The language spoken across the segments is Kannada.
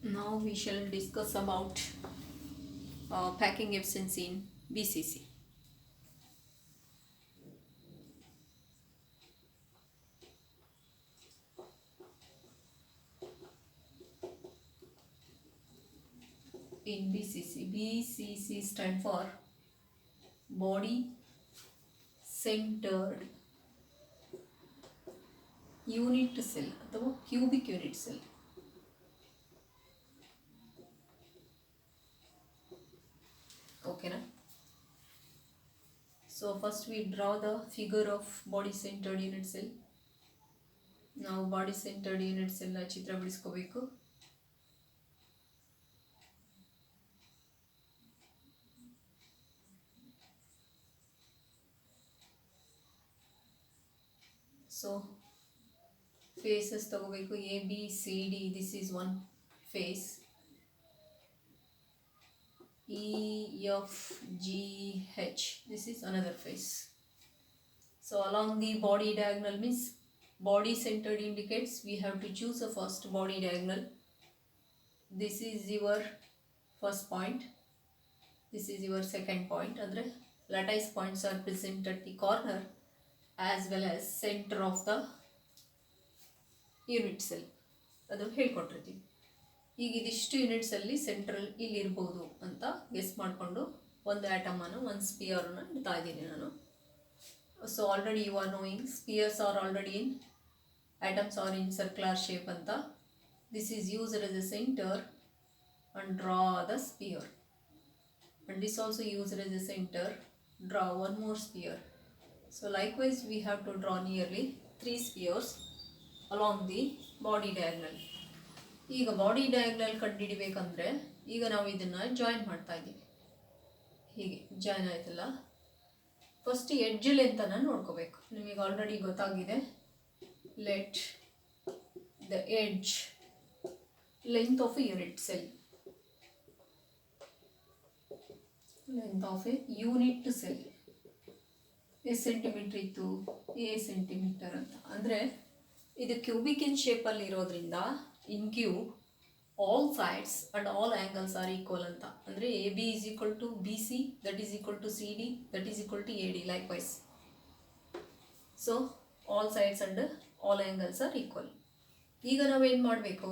Now we shall discuss about packing efficiency in BCC. In BCC stand for Body Centered Unit Cell ಅಥವಾ Cubic Unit Cell. Okay, na? So first we draw the figure of body centered unit cell. ನಾವು ಬಾಡಿ ಸೆಂಟರ್ಡ್ ಯೂನಿಟ್ಸ್ ಎಲ್ಲ ಚಿತ್ರ ಬಿಡಿಸ್ಕೋಬೇಕು. ಸೊ ಫೇಸಸ್ ತಗೋಬೇಕು. ABCD, this is one face. EFGH, this is another face. So along the body diagonal means body centered indicates we have to choose a first body diagonal. This is your first point, this is your second point. Andre lattice points are present at the corner as well as center of the unit cell. ಅದು ಹೇಳ್ಕೊಟ್ಟಿರ್ತೀವಿ. ಈಗ ಇದಿಷ್ಟು ಯೂನಿಟ್ಸಲ್ಲಿ ಸೆಂಟ್ರಲ್ ಇಲ್ಲಿರ್ಬೋದು ಅಂತ ಗೆಸ್ ಮಾಡಿಕೊಂಡು ಒಂದು ಆ್ಯಟಮನ್ನು ಒಂದು ಸ್ಪಿಯರ್ನ ಇಡ್ತಾ ಇದ್ದೀನಿ ನಾನು. So already you are knowing spheres are already in atoms are in circular shape anta. This is used as a center and draw the sphere, and this also used as a center. Draw one more sphere. So likewise we have to draw nearly 3 spheres along the body diagonal. ಈಗ ಬಾಡಿ ಡಯಾಗ್ನಲ್ ಕಂಡುಹಿಡಿಬೇಕಂದ್ರೆ ಈಗ ನಾವು ಇದನ್ನು ಜಾಯಿನ್ ಮಾಡ್ತಾ ಇದ್ದೀವಿ. ಹೀಗೆ ಜಾಯಿನ್ ಆಯ್ತಲ್ಲ, ಫಸ್ಟ್ ಎಡ್ಜ್ ಲೆಂತನ್ನು ನೋಡ್ಕೋಬೇಕು. ನಿಮಗೆ ಆಲ್ರೆಡಿ ಗೊತ್ತಾಗಿದೆ. Let the edge length of a unit cell, length of a unit cell ಎಷ್ಟು ಸೆಂಟಿಮೀಟರ್ ಇತ್ತು? A ಸೆಂಟಿಮೀಟರ್ ಅಂತ. ಅಂದರೆ ಇದು ಕ್ಯೂಬಿಕ್ ಇನ್ ಶೇಪಲ್ಲಿ ಇರೋದ್ರಿಂದ in cube all sides and all angles are equal ಅಂತ. ಅಂದರೆ AB is equal to BC, that is equal to CD, that is equal to AD likewise. So all sides and all angles are equal. ಈಗ ನಾವೇನು ಮಾಡಬೇಕು?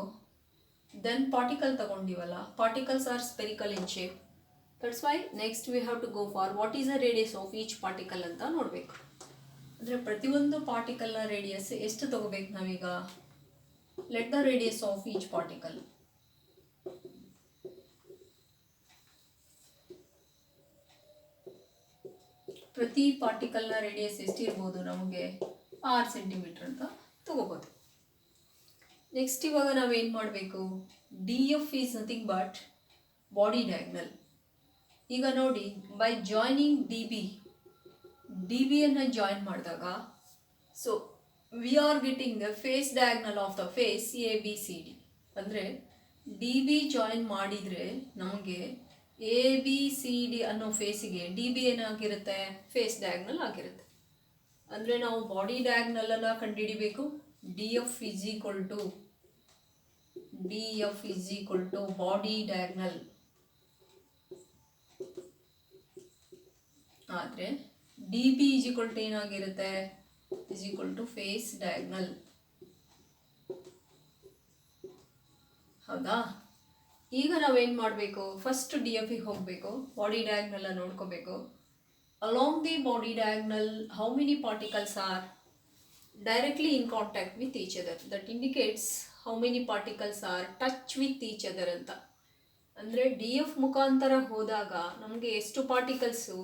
ದೆನ್ ಪಾರ್ಟಿಕಲ್ ತಗೊಂಡಿವಲ್ಲ, particles are spherical in shape. That's why next we have to go for what is the radius of each particle ಅಂತ ನೋಡಬೇಕು. ಅಂದರೆ ಪ್ರತಿಯೊಂದು ಪಾರ್ಟಿಕಲ್ನ ರೇಡಿಯಸ್ ಎಷ್ಟು ತಗೋಬೇಕು ನಾವೀಗ? Let the radius of each particle. ಪ್ರತಿ ಪಾರ್ಟಿಕಲ್ನ ರೇಡಿಯಸ್ ಎಷ್ಟಿರ್ಬೋದು? ನಮಗೆ 6 ಸೆಂಟಿಮೀಟರ್ ಅಂತ ತಗೋಬೋದು. ನೆಕ್ಸ್ಟ್ ಇವಾಗ ನಾವೇನು ಮಾಡಬೇಕು? DF is nothing but body diagonal. ಈಗ ನೋಡಿ, ಬೈ ಜಾಯ್ನಿಂಗ್ DBಯನ್ನು ಜಾಯಿನ್ ಮಾಡಿದಾಗ so we are getting the face diagonal of the face ABCD. ಅಂದರೆ DB ಜಾಯಿನ್ ಮಾಡಿದರೆ ನಮಗೆ ABCD ಅನ್ನೋ ಫೇಸಿಗೆ DB ಏನಾಗಿರುತ್ತೆ? ಫೇಸ್ ಡಯಾಗ್ನಲ್ ಆಗಿರುತ್ತೆ. ಅಂದರೆ ನಾವು ಬಾಡಿ ಡಯಾಗ್ನಲನ್ನು ಕಂಡುಹಿಡಿಬೇಕು. DF is equal to body diagonal. ಆದರೆ DB ಈಸ್ ಈಕ್ವಲ್ ಟು ಏನಾಗಿರುತ್ತೆ? Is equal to face diagonal. ಹೌದಾ? ಈಗ ನಾವೇನು ಮಾಡಬೇಕು? ಫಸ್ಟ್ DFಗೆ ಹೋಗಬೇಕು, ಬಾಡಿ ಡಯಾಗ್ನಲ್ ನೋಡ್ಕೋಬೇಕು. Along the body diagonal, how many particles are directly in contact with each other? That indicates how many particles are touch with each other ಅಂತ. ಅಂದರೆ DF ಮುಖಾಂತರ ಹೋದಾಗ ನಮಗೆ ಎಷ್ಟು ಪಾರ್ಟಿಕಲ್ಸು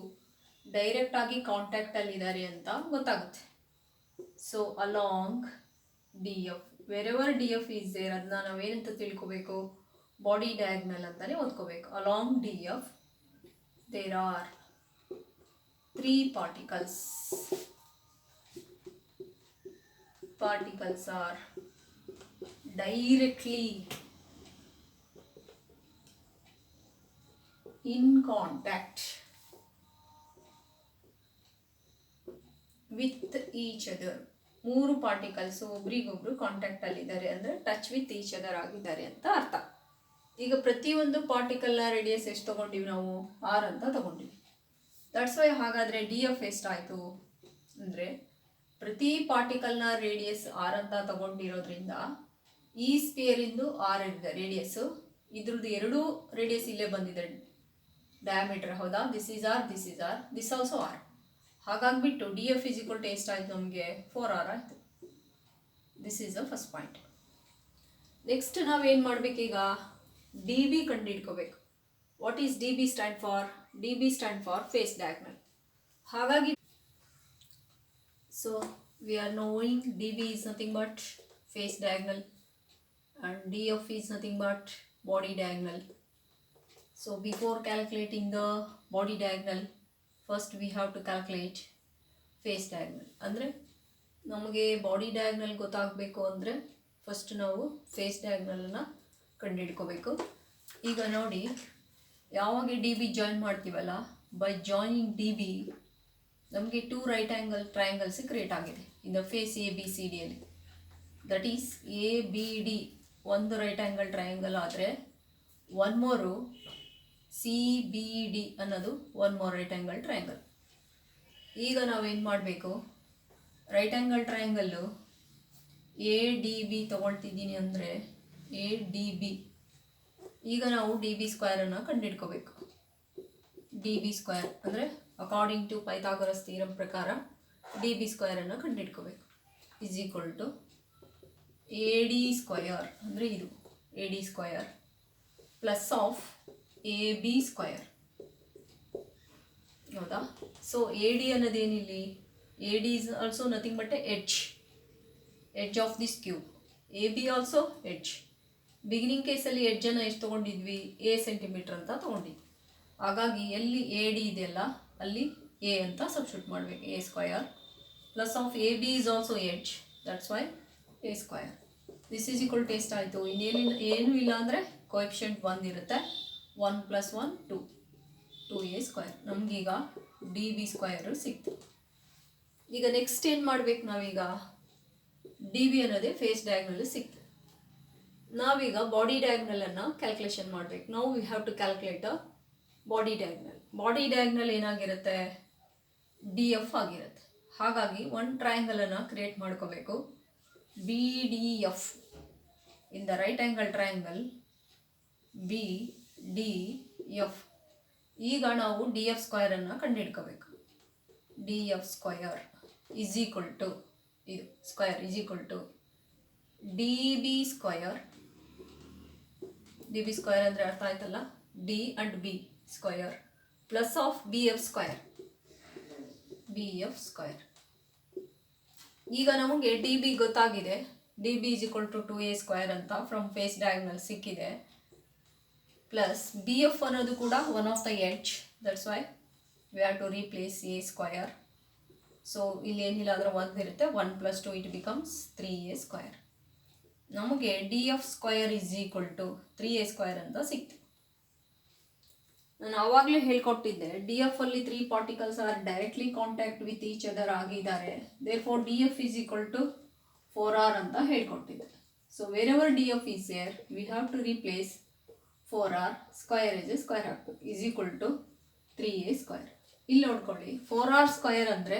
ಡೈರೆಕ್ಟಾಗಿ ಕಾಂಟ್ಯಾಕ್ಟಲ್ಲಿದ್ದಾರೆ ಅಂತ ಗೊತ್ತಾಗುತ್ತೆ. So along DF, wherever DF is there, ಅದನ್ನ ನಾವೇನಂತ ತಿಳ್ಕೋಬೇಕು? ಬಾಡಿ ಡಯಾಗ್ನಲ್ ಅಂತಲೇ ಓದ್ಕೋಬೇಕು. Along DF there are 3 particles. Particles are directly in contact with each other. 3 particles ಒಬ್ರಿಗೊಬ್ರು ಕಾಂಟ್ಯಾಕ್ಟ್ ಅಲ್ಲಿದ್ದಾರೆ, ಅಂದರೆ ಟಚ್ ವಿತ್ ಈಚ್ ಅದರ್ ಆಗಿದ್ದಾರೆ ಅಂತ ಅರ್ಥ. ಈಗ ಪ್ರತಿಯೊಂದು ಪಾರ್ಟಿಕಲ್ನ ರೇಡಿಯಸ್ ಎಷ್ಟು ತೊಗೊಂಡಿವಿ ನಾವು ಆರ್ ಅಂತ ತೊಗೊಂಡಿವಿ. ದಟ್ಸ್ ವೈ ಹಾಗಾದರೆ ಡಿ ಎಫ್ ಎಷ್ಟಾಯಿತು ಅಂದರೆ ಪ್ರತಿ ಪಾರ್ಟಿಕಲ್ನ ರೇಡಿಯಸ್ ಆರ್ ಅಂತ ತಗೊಂಡಿರೋದ್ರಿಂದ ಈ ಸ್ಪಿಯರಿಂದು ಆರ್ ಇದೆ ರೇಡಿಯಸ್ಸು, ಇದ್ರದ್ದು ಎರಡೂ ರೇಡಿಯಸ್ ಇಲ್ಲೇ ಬಂದಿದೆ ಡಯಾಮೀಟರ್, ಹೌದಾ? This is r, this is r, this also r. ಹಾಗಾಗಿಬಿಟ್ಟು D F is equal to ಎಷ್ಟಾಯಿತು ನಮಗೆ 4r ಆಯಿತು. This is the first point. Next ನಾವೇನು ಮಾಡಬೇಕೀಗ ಡಿ ಬಿ ಕಂಡುಹಿಡ್ಕೋಬೇಕು. What is D B stand for? D B stand for face diagonal. ಹಾಗಾಗಿ so we are knowing D B is nothing but face diagonal and df is nothing but body diagonal. So before calculating the body diagonal, first we have to calculate face diagonal. ಅಂದರೆ ನಮಗೆ ಬಾಡಿ ಡಯಾಗ್ನಲ್ ಗೊತ್ತಾಗಬೇಕು ಅಂದರೆ ಫಸ್ಟ್ ನಾವು ಫೇಸ್ ಡಯಾಗ್ನಲನ್ನು ಕಂಡುಹಿಡ್ಕೋಬೇಕು. ಈಗ ನೋಡಿ, ಯಾವಾಗ ಡಿ ಬಿ ಜಾಯಿನ್ ಮಾಡ್ತೀವಲ್ಲ, ಬೈ ಜಾಯಿನಿಂಗ್ ಡಿ ಬಿ ನಮಗೆ 2 ರೈಟ್ ಆ್ಯಂಗಲ್ ಟ್ರಯಾಂಗಲ್ಸ್ ಕ್ರಿಯೇಟ್ ಆಗಿದೆ in the face A B C ಡಿಯಲ್ಲಿ. That is A B D ಒಂದು ರೈಟ್ ಆ್ಯಂಗಲ್ ಟ್ರಯಾಂಗಲ್ ಆದರೆ one more C B D ಅನ್ನೋದು one more right angle triangle. ಈಗ ನಾವೇನು ಮಾಡಬೇಕು, right angle triangle A D B ತೊಗೊಳ್ತಿದ್ದೀನಿ ಅಂದರೆ ಎ ಡಿ ಬಿ. ಈಗ ನಾವು ಡಿ ಬಿ ಸ್ಕ್ವೇರನ್ನು ಕಂಡುಹಿಡ್ಕೋಬೇಕು. ಡಿ ಬಿ ಸ್ಕ್ವೇರ್ ಅಂದರೆ ಅಕಾರ್ಡಿಂಗ್ ಟು ಪೈಥಾಗರಸ್ ಥಿಯರಮ್ ಪ್ರಕಾರ ಡಿ ಬಿ ಸ್ಕ್ವೇರನ್ನು ಕಂಡುಹಿಡ್ಕೋಬೇಕು. Is equal to A D square ಅಂದರೆ ಇದು A D square plus of A B square, ಹೌದಾ? ಸೊ ಎ ಡಿ ಅನ್ನೋದೇನಿಲ್ಲಿ, A D is also nothing but edge of this cube. A B also edge. Beginning ಕೇಸಲ್ಲಿ ಎಡ್ಜನ್ನು ಎಷ್ಟು ತೊಗೊಂಡಿದ್ವಿ? ಎ ಸೆಂಟಿಮೀಟ್ರ್ ಅಂತ ತೊಗೊಂಡಿದ್ವಿ. ಹಾಗಾಗಿ ಎಲ್ಲಿ ಎ ಡಿ ಇದೆಯಲ್ಲ ಅಲ್ಲಿ ಎ ಅಂತ ಸಬ್ಸ್ಟಿಟ್ಯೂಟ್ ಮಾಡಬೇಕು. A square plus of A B is also edge, that's why a square. This is equal to ಎಷ್ಟಾಯಿತು? ಏನೂ ಇಲ್ಲ ಅಂದರೆ ಕೋಎಫಿಷಿಯಂಟ್ 1 ಇರುತ್ತೆ. 1 + 1 2a ಸ್ಕ್ವಯರ್. ನಮಗೀಗ ಡಿ ಬಿ ಸ್ಕ್ವಯರು ಸಿಕ್ತು. ಈಗ ನೆಕ್ಸ್ಟ್ ಏನು ಮಾಡಬೇಕು ನಾವೀಗ? ಡಿ ಬಿ ಅನ್ನೋದೇ ಫೇಸ್ ಡಯಾಗ್ನಲ್ ಸಿಕ್ತು. ನಾವೀಗ ಬಾಡಿ ಡಯಾಗ್ನಲನ್ನು ಕ್ಯಾಲ್ಕುಲೇಷನ್ ಮಾಡಬೇಕು. ನಾವು we have to calculate a body diagonal. Body diagonal ಏನಾಗಿರುತ್ತೆ? ಡಿ ಎಫ್ ಆಗಿರುತ್ತೆ. ಹಾಗಾಗಿ ಒಂದು ಟ್ರಯಾಂಗಲನ್ನು ಕ್ರಿಯೇಟ್ ಮಾಡ್ಕೋಬೇಕು. B D F in the right angle triangle B D F. ಈಗ ನಾವು ಡಿ ಎಫ್ ಸ್ಕ್ವಯರನ್ನು ಕಂಡುಹಿಡ್ಕೋಬೇಕು. D F square is equal to ಇದು square is equal to D B square. D B square ಅಂದರೆ ಅರ್ಥ ಆಯ್ತಲ್ಲ, D and B square plus of B F square. B F square. ಈಗ ನಮಗೆ ಡಿ ಬಿ ಗೊತ್ತಾಗಿದೆ. D B is equal to 2a square ಅಂತ ಫ್ರಮ್ ಫೇಸ್ ಡಯಾಗ್ನಲ್ ಸಿಕ್ಕಿದೆ. ಪ್ಲಸ್ ಬಿ ಎಫ್ ಅನ್ನೋದು ಕೂಡ one of the edge, that's why we have to replace a square. So ಇಲ್ಲಿ ಏನಿಲ್ಲ ಅಂದರೆ 1 ಇರುತ್ತೆ. 1 + 2 ಇಟ್ ಬಿಕಮ್ಸ್ 3a ಸ್ಕ್ವಯರ್. ನಮಗೆ D F square is equal to 3a square ಅಂತ ಸಿಕ್ತು. ನಾನು ಆವಾಗಲೇ ಹೇಳ್ಕೊಟ್ಟಿದ್ದೆ, ಡಿ ಎಫ್ ಅಲ್ಲಿ 3 particles are directly contact with each other ಆಗಿದ್ದಾರೆ. Therefore D F is equal to 4r ಅಂತ ಹೇಳ್ಕೊಟ್ಟಿದ್ದೆ. So wherever D F is there we have to replace 4r, square is square ಹಾಕ್ಬೇಕು, is equal to 3a square. ಇಲ್ಲಿ ನೋಡ್ಕೊಳ್ಳಿ, 4r ಸ್ಕ್ವಯರ್ ಅಂದರೆ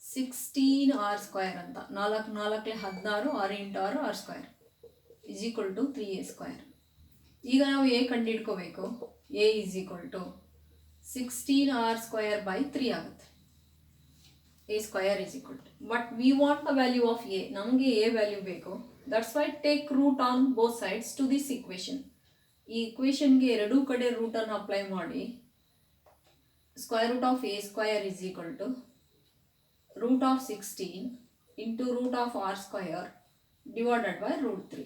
16r ಸ್ಕ್ವಯರ್ ಅಂತ. 4 4 16, 6 × 6 r square is equal to 3a square. ಈಗ ನಾವು ಎ ಕಂಡುಹಿಡ್ಕೋಬೇಕು. A is equal to 16r square by 3 ಆಗುತ್ತೆ. A square is equal to, but we want the value of A. ನಮಗೆ ಎ ವ್ಯಾಲ್ಯೂ ಬೇಕು. That's why take root on both sides to this equation. ಈ ಇಕ್ವೇಷನ್ಗೆ ಎರಡೂ ಕಡೆ ರೂಟನ್ನು ಅಪ್ಲೈ ಮಾಡಿ square root of A square is equal to root of 16 into root of R square divided by √3.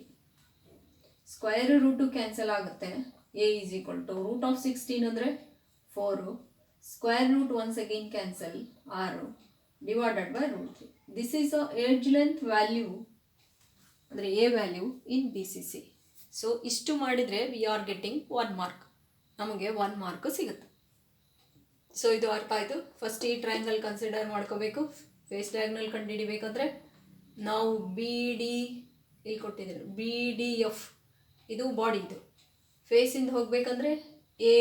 Square root cancel ಆಗುತ್ತೆ. A is equal to root of 16 ಅಂದರೆ 4, square root once again cancel 6 divided by √3. This is a edge length value ಅಂದರೆ A value in B C C. So ಇಷ್ಟು ಮಾಡಿದರೆ ವಿ ಆರ್ ಗೆಟ್ಟಿಂಗ್ 1 ಮಾರ್ಕ್. ನಮಗೆ 1 ಮಾರ್ಕ್ ಸಿಗುತ್ತೆ. ಸೊ ಇದು ಅರ್ಥ ಆಯಿತು. ಫಸ್ಟ್ ಈ ಟ್ರಯಾಂಗಲ್ ಕನ್ಸಿಡರ್ ಮಾಡ್ಕೋಬೇಕು. ಫೇಸ್ ಡಯಾಗ್ನಲ್ ಕಂಡುಹಿಡಿಬೇಕಂದ್ರೆ ನಾವು ಬಿ ಡಿ ಇಲ್ಲಿ ಕೊಟ್ಟಿದ್ದೇನೆ, ಬಿ ಡಿ ಎಫ್ ಇದು ಬಾಡಿ, ಇದು ಸ್ಪೇಸಿಂದ ಹೋಗಬೇಕಂದ್ರೆ ಎ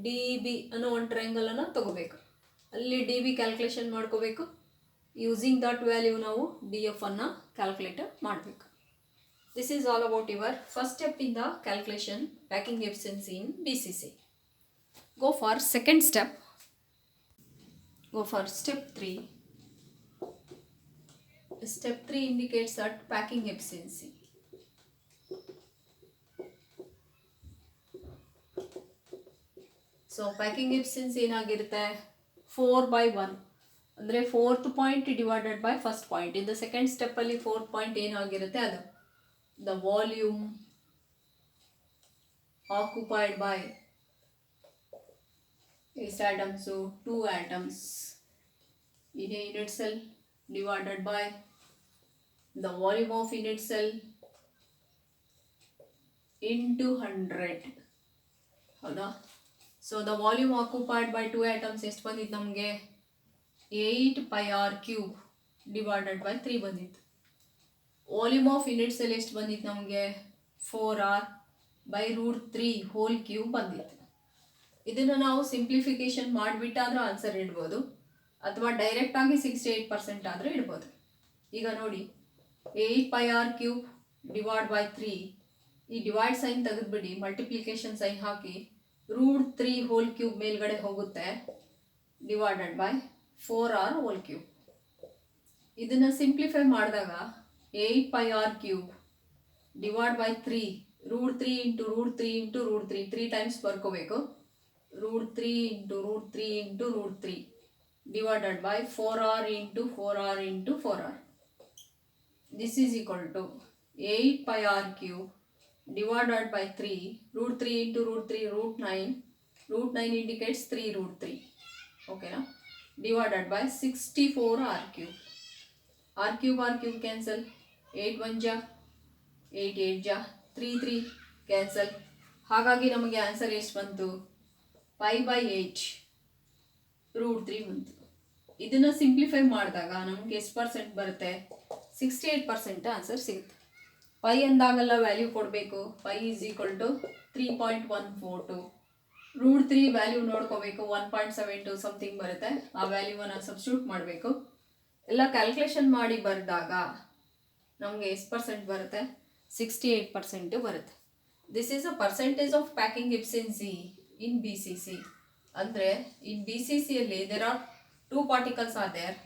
ಡಿ ಬಿ ಅನ್ನೋ ಒಂದು ಟ್ರಯಾಂಗಲನ್ನು ತಗೋಬೇಕು. ಅಲ್ಲಿ ಡಿ ಬಿ ಕ್ಯಾಲ್ಕುಲೇಷನ್ ಮಾಡ್ಕೋಬೇಕು. ಯೂಸಿಂಗ್ ದಟ್ ವ್ಯಾಲ್ಯೂ ನಾವು ಡಿ ಎಫ್ ಅನ್ನು ಕ್ಯಾಲ್ಕುಲೇಟ್ ಮಾಡಬೇಕು. This is all about your first step in the calculation packing efficiency in BCC. Go for second step. Go for step 3. Step 3 indicates that packing efficiency. So packing efficiency ಏನಾಗಿರುತ್ತೆ 4/1 ಅಂದರೆ 4th point divided by first point. In the second ಸ್ಟೆಪ್ಪಲ್ಲಿ 4th ಪಾಯಿಂಟ್ ಏನಾಗಿರುತ್ತೆ ಅದು ದ ವಾಲ್ಯೂಮ್ ಆಕ್ಯುಪೈಡ್ ಬೈ ಎಷ್ಟು atoms 2 atoms in a unit cell divided by the volume of unit cell into 100. ಹೌದಾ? So the volume occupied by 2 atoms ಎಷ್ಟು ಬಂದಿತ್ತು ನಮಗೆ 8πr³ ಡಿವೈಡೆಡ್ ಬೈ 3 ಬಂದಿತ್ತು. ವಾಲ್ಯೂಮ್ ಆಫ್ ಯೂನಿಟ್ ಸೆಲ್ ಎಷ್ಟು ಬಂದಿತ್ತು ನಮಗೆ 4r/√3 ಹೋಲ್ ಕ್ಯೂಬ್ ಬಂದಿತ್ತು. ಇದನ್ನು ನಾವು ಸಿಂಪ್ಲಿಫಿಕೇಶನ್ ಮಾಡಿಬಿಟ್ಟಾದರೂ ಆನ್ಸರ್ ಇಡ್ಬೋದು, ಅಥವಾ ಡೈರೆಕ್ಟಾಗಿ 68% ಆದರೂ ಇಡ್ಬೋದು. ಈಗ ನೋಡಿ 8πr³ ಡಿವೈಡ್ ಬೈ 3, ಈ ಡಿವೈಡ್ ಸೈನ್ ತೆಗೆದುಬಿಡಿ, ಮಲ್ಟಿಪ್ಲಿಕೇಶನ್ ಸೈನ್ ಹಾಕಿ √3 ಹೋಲ್ ಕ್ಯೂಬ್ ಮೇಲ್ಗಡೆ ಹೋಗುತ್ತೆ divided by 4r whole cube. ಇದನ್ನು ಸಿಂಪ್ಲಿಫೈ ಮಾಡಿದಾಗ 8πr³ divide by 3 √3 into √3 into √3 3 times ಬರ್ಕೋಬೇಕು. √3 into √3 into √3 divided by 4r into 4r into 4r. This is equal to 8πr³ divided by 3 √3 into √3 √9. √9 indicates 3√3. Okay na? Divided by 64r³. r³ cancel. 8 1 ja 8 8 ja 3 3 cancel. ಹಾಗಾಗಿ ನಮಗೆ ಆನ್ಸರ್ ಎಷ್ಟು ಬಂತು 5/8 √3 ಬಂತು. ಇದನ್ನು ಸಿಂಪ್ಲಿಫೈ ಮಾಡಿದಾಗ ನಮಗೆ ಎಷ್ಟು ಪರ್ಸೆಂಟ್ ಬರುತ್ತೆ 68% ಆನ್ಸರ್ ಸಿಗುತ್ತೆ. ಪೈ ಅಂದಾಗೆಲ್ಲ ವ್ಯಾಲ್ಯೂ ಕೊಡಬೇಕು. Pi is equal to 3.142. √3 value ನೋಡ್ಕೋಬೇಕು 1.72 ಸಮಥಿಂಗ್ ಬರುತ್ತೆ. ಆ ವ್ಯಾಲ್ಯೂವನ್ನು ಸಬ್ಸ್ಟಿಟ್ಯೂಟ್ ಮಾಡಬೇಕು. ಎಲ್ಲ ಕ್ಯಾಲ್ಕುಲೇಷನ್ ಮಾಡಿ ಬರೆದಾಗ ನಮಗೆ ಎಷ್ಟು ಪರ್ಸೆಂಟ್ ಬರುತ್ತೆ 68% ಬರುತ್ತೆ. This is a percentage of packing efficiency in BCC. ಅಂದರೆ ಇನ್ BCCಯಲ್ಲಿ there are 2 particles are there.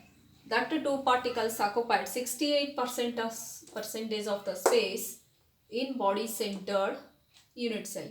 That 2 particles occupied 68% of the space in body centered unit cell.